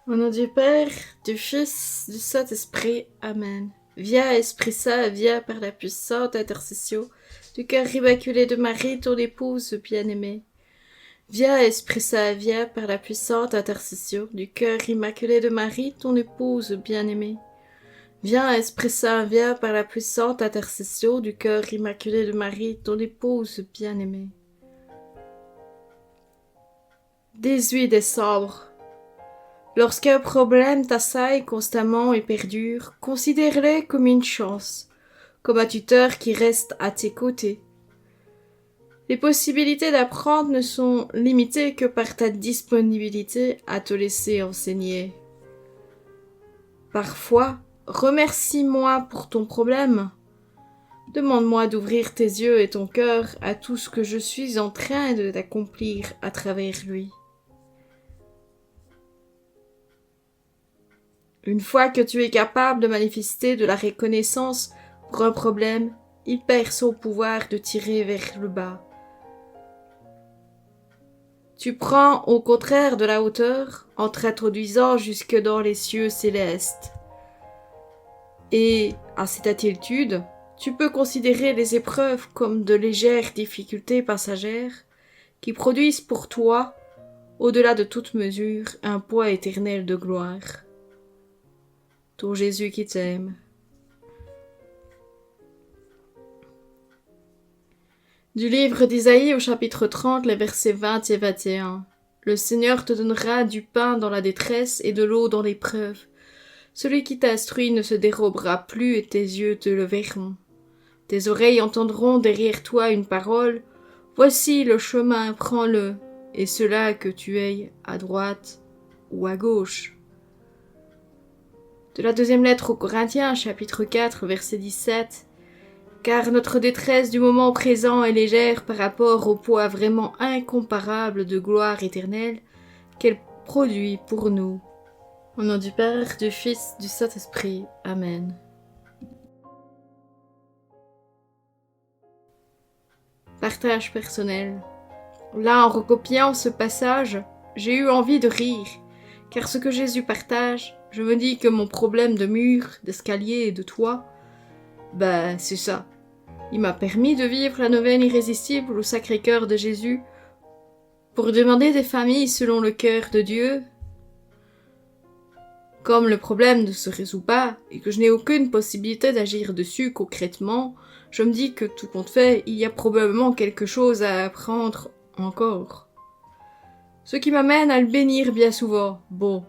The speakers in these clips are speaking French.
Au nom du Père, du Fils, du Saint-Esprit. Amen. Viens, Esprit Saint, viens par la puissante intercession du cœur immaculé de Marie, ton épouse bien-aimée. Viens, Esprit Saint, viens par la puissante intercession du cœur immaculé de Marie, ton épouse bien-aimée. Viens, Esprit Saint, viens par la puissante intercession du cœur immaculé de Marie, ton épouse bien-aimée. 18 décembre. Lorsqu'un problème t'assaille constamment et perdure, considère-le comme une chance, comme un tuteur qui reste à tes côtés. Les possibilités d'apprendre ne sont limitées que par ta disponibilité à te laisser enseigner. Parfois, remercie-moi pour ton problème. Demande-moi d'ouvrir tes yeux et ton cœur à tout ce que je suis en train de t'accomplir à travers lui. Une fois que tu es capable de manifester de la reconnaissance pour un problème, il perd son pouvoir de tirer vers le bas. Tu prends au contraire de la hauteur en t'introduisant jusque dans les cieux célestes. Et à cette altitude, tu peux considérer les épreuves comme de légères difficultés passagères qui produisent pour toi, au-delà de toute mesure, un poids éternel de gloire. Ton Jésus qui t'aime. Du livre d'Isaïe au chapitre 30, les versets 20 et 21. Le Seigneur te donnera du pain dans la détresse et de l'eau dans l'épreuve. Celui qui t'instruit ne se dérobera plus et tes yeux te le verront. Tes oreilles entendront derrière toi une parole. Voici le chemin, prends-le, et cela que tu ailles à droite ou à gauche. De la deuxième lettre aux Corinthiens, chapitre 4, verset 17. Car notre détresse du moment présent est légère par rapport au poids vraiment incomparable de gloire éternelle qu'elle produit pour nous. Au nom du Père, du Fils, du Saint-Esprit. Amen. Partage personnel. Là, en recopiant ce passage, j'ai eu envie de rire, car ce que Jésus partage, je me dis que mon problème de mur, d'escalier et de toit, c'est ça. Il m'a permis de vivre la neuvaine irrésistible au Sacré-Cœur de Jésus pour demander des familles selon le cœur de Dieu. Comme le problème ne se résout pas et que je n'ai aucune possibilité d'agir dessus concrètement, je me dis que tout compte fait, il y a probablement quelque chose à apprendre encore. Ce qui m'amène à le bénir bien souvent. Bon,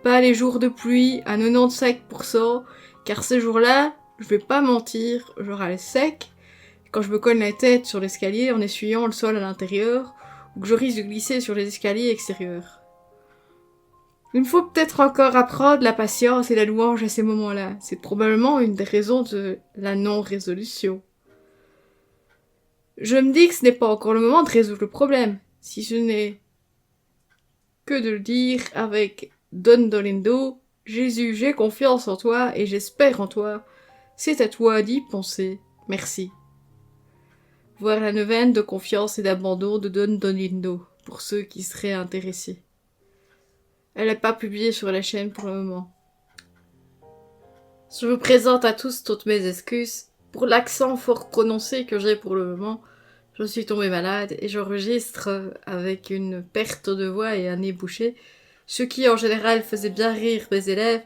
pas les jours de pluie à 95%, car ces jours-là, je vais pas mentir, je râle sec, quand je me cogne la tête sur l'escalier en essuyant le sol à l'intérieur, ou que je risque de glisser sur les escaliers extérieurs. Il me faut peut-être encore apprendre la patience et la louange à ces moments-là. C'est probablement une des raisons de la non-résolution. Je me dis que ce n'est pas encore le moment de résoudre le problème, si ce n'est que de le dire avec Don Dolindo, Jésus, j'ai confiance en toi et j'espère en toi. C'est à toi d'y penser. Merci. Voir la neuvaine de confiance et d'abandon de Don Dolindo, pour ceux qui seraient intéressés. Elle n'est pas publiée sur la chaîne pour le moment. Je vous présente à tous toutes mes excuses pour l'accent fort prononcé que j'ai pour le moment. Je suis tombée malade et j'enregistre avec une perte de voix et un nez bouché, ce qui en général faisait bien rire mes élèves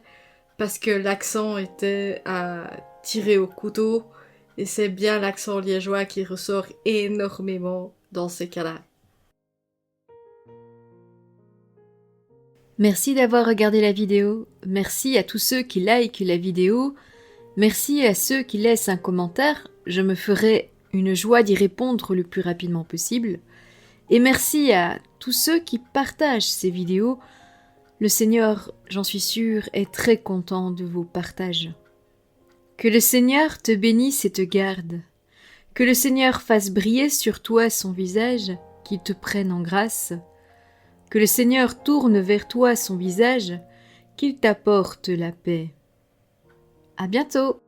parce que l'accent était à tirer au couteau et c'est bien l'accent liégeois qui ressort énormément dans ces cas-là. Merci d'avoir regardé la vidéo, merci à tous ceux qui likent la vidéo, merci à ceux qui laissent un commentaire, je me ferai une joie d'y répondre le plus rapidement possible, et merci à tous ceux qui partagent ces vidéos. Le Seigneur, j'en suis sûre, est très content de vos partages. Que le Seigneur te bénisse et te garde, que le Seigneur fasse briller sur toi son visage, qu'il te prenne en grâce, que le Seigneur tourne vers toi son visage, qu'il t'apporte la paix. À bientôt!